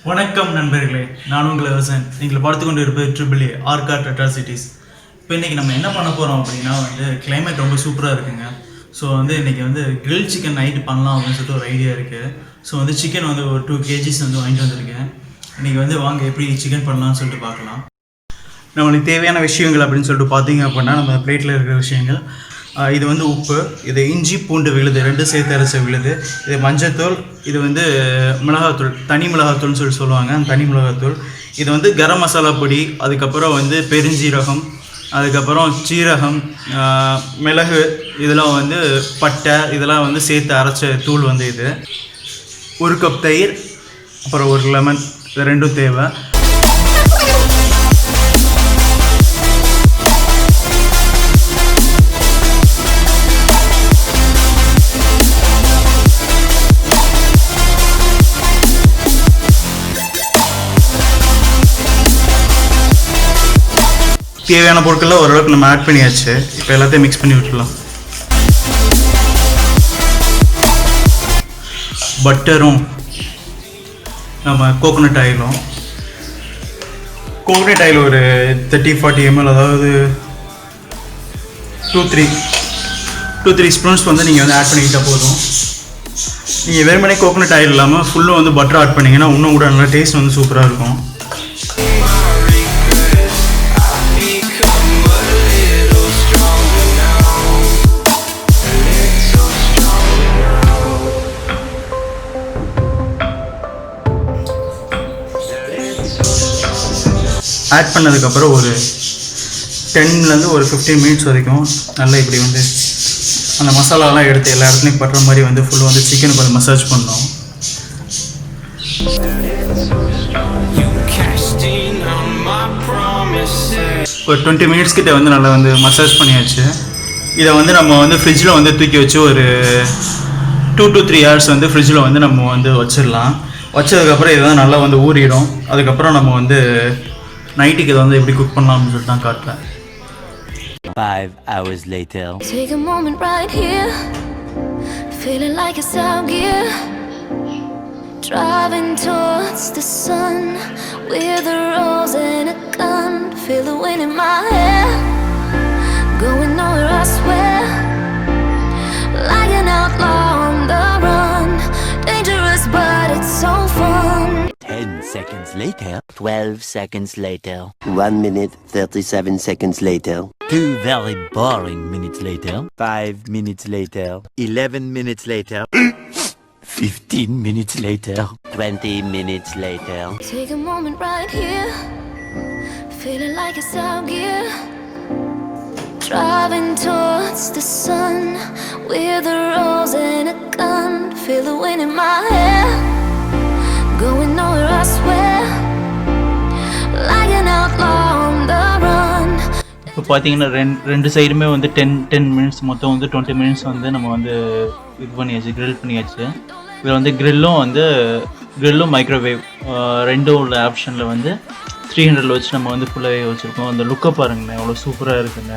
வணக்கம் நண்பர்களே, நான் உங்கள் ஹசன். நீங்கள் பார்த்து கொண்டு இருப்பது ArchArtAttrocities. இப்போ இன்றைக்கி நம்ம என்ன பண்ண போகிறோம் அப்படின்னா கிளைமேட் ரொம்ப சூப்பராக இருக்குங்க. ஸோ இன்றைக்கி கிரில் சிக்கன் நைட்டு பண்ணலாம் அப்படின்னு சொல்லிட்டு ஒரு ஐடியா இருக்குது. ஸோ சிக்கன் ஒரு 2 kgs வாங்கிட்டு வந்திருக்கேன். இன்றைக்கி வாங்க எப்படி சிக்கன் பண்ணலாம்னு சொல்லிட்டு பார்க்கலாம். நம்மளுக்கு தேவையான விஷயங்கள் அப்படின்னு சொல்லிட்டு பார்த்தீங்க அப்படின்னா நம்ம பிளேட்டில் இருக்கிற விஷயங்கள், இது உப்பு, இது இஞ்சி பூண்டு விழுது 2 சேர்த்து அரைச்ச விழுது, இது மஞ்சத்தூள், இது மிளகாத்தூள், தனி மிளகாத்தூள்னு சொல்லுவாங்க, அந்த தனி மிளகாத்தூள், இது கரம் மசாலா பொடி, அதுக்கப்புறம் பெருஞ்சீரகம், அதுக்கப்புறம் சீரகம், மிளகு, இதெல்லாம் பட்டை, இதெல்லாம் சேர்த்து அரைச்ச தூள் இது. 1 கப் தயிர், அப்புறம் 1 லெமன், இது 2 தேவை. தேவையான பொருட்கள்லாம் ஓரளவுக்கு நம்ம ஆட் பண்ணியாச்சு. இப்போ எல்லாத்தையும் மிக்ஸ் பண்ணி விட்டுடலாம். பட்டரும் நம்ம கோகோனட் ஆயிலும் ஒரு 30-40 ml, அதாவது 2-3 ஸ்பூன்ஸ் நீங்கள் ஆட் பண்ணிக்கிட்டால் போதும். நீங்கள் வெறுமனே கோகோனட் ஆயில் இல்லாமல் ஃபுல்லும் பட்டர் ஆட் பண்ணிங்கன்னா இன்னும் கூட நல்லா டேஸ்ட் சூப்பராக இருக்கும். ஆட் பண்ணதுக்கப்புறம் ஒரு 10 to 15 minutes வரைக்கும் நல்லா இப்படி அந்த மசாலாலாம் எடுத்து எல்லா இடத்துலையும் பட்டுற மாதிரி ஃபுல்லாக சிக்கனுக்கு மசாஜ் பண்ணோம். ஒரு 20 minutes கிட்ட நல்லா மசாஜ் பண்ணியாச்சு. இதை நம்ம ஃப்ரிட்ஜில் தூக்கி வச்சு ஒரு 2 to 3 hours ஃப்ரிட்ஜில் நம்ம வச்சிடலாம். வச்சதுக்கப்புறம் இதெல்லாம் நல்லா ஊறிடும். அதுக்கப்புறம் நம்ம நைட்டுக்கு இதை எப்படி குக் பண்ணலாம்னு சொல்லிட்டு தான் காட்டுறேன். 5 hours later. Take a moment right here, feeling like it's out gear, driving towards the sun with a rose and a gun, feel the wind in my hair, going nowhere I swear, like an outlaw on the run, dangerous but it's so fun. 10 seconds later. 12 seconds later. 1 minute 37 seconds later. 2 very boring minutes later. 5 minutes later. 11 minutes later. 15 minutes later. 20 minutes later. Take a moment right here, feeling like it's out gear, driving towards the sun with a rose and a gun, feel the wind in my hair, going nowhere I swear, like an outlaw on the run. இப்போ பார்த்தீங்கன்னா ரெண்டு சைடுமே 10 minutes, மொத்தம் 20 minutes நம்ம இது பண்ணியாச்சு, grill பண்ணியாச்சு. இதில் கிரில்லும் மைக்ரோவேவ் ரெண்டும் உள்ள ஆப்ஷனில் 300 வச்சு நம்ம ஃபுல்லாகவே வச்சுருக்கோம். அந்த லுக்கை பாருங்கண்ணே, அவ்வளோ சூப்பராக இருக்குங்க.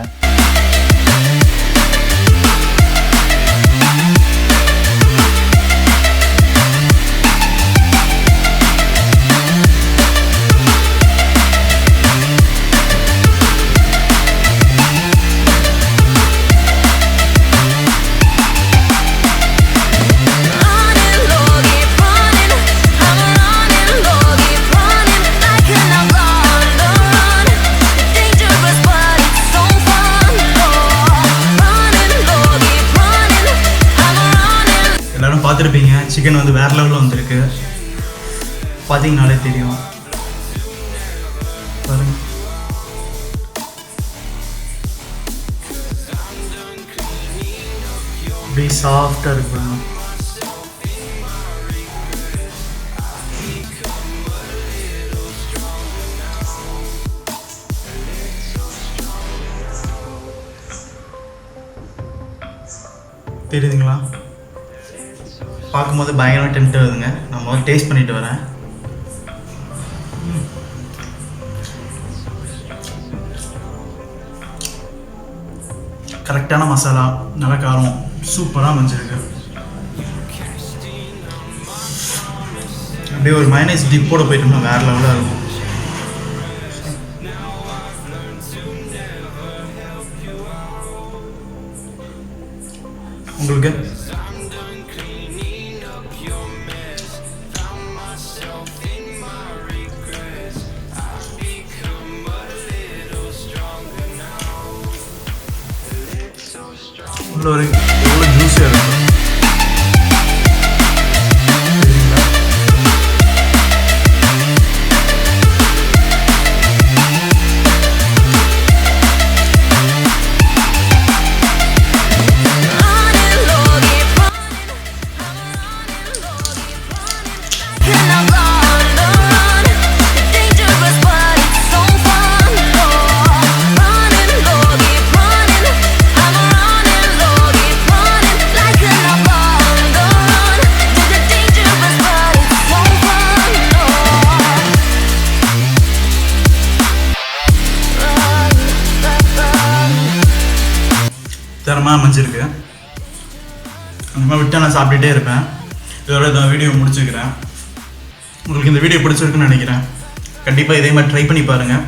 பார்த்துருப்பீங்க, சிக்கன் வேறு லெவலில் வந்திருக்கு. பார்த்தீங்கனாலே தெரியும். பாருங்க, இப்படி சாஃப்டாக இருக்கு. தெரியுதுங்களா? பார்க்கும்போது பயங்கரமாக டெம்ட் ஆகுதுங்க. நான் டேஸ்ட் பண்ணிட்டு வரேன். கரெக்டான மசாலா, நல்ல காரம், சூப்பராக வந்துருக்கு. அப்படியே ஒரு மைனஸ் டிப்போட போயிட்டோம்னா வேறு லெவலாக இருக்கும். உங்களுக்கு உள்ள ஒரு எவ்வளோ ஜூஸியாக இருக்கும். தரமாக அமைஞ்சிருக்கு. அந்த மாதிரி விட்டால் நான் சாப்பிட்டுட்டே இருப்பேன். இதோட இந்த வீடியோ முடிச்சுக்கிறேன். உங்களுக்கு இந்த வீடியோ பிடிச்சிருக்குன்னு நினைக்கிறேன். கண்டிப்பாக இதே மாதிரி ட்ரை பண்ணி பாருங்கள்.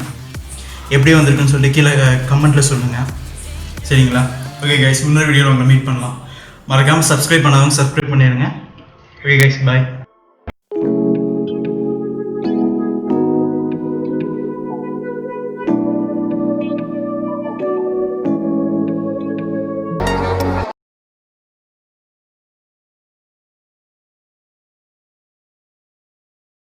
எப்படி வந்திருக்குன்னு சொல்லிட்டு கீழே கமெண்ட்டில் சொல்லுங்கள். சரிங்களா? ஓகே கைஸ், இன்னொரு வீடியோவில் உங்களை மீட் பண்ணலாம். மறக்காமல் சப்ஸ்கிரைப் பண்ணாதவங்க சப்ஸ்கிரைப் பண்ணிடுங்க. ஓகே கைஸ், பாய்.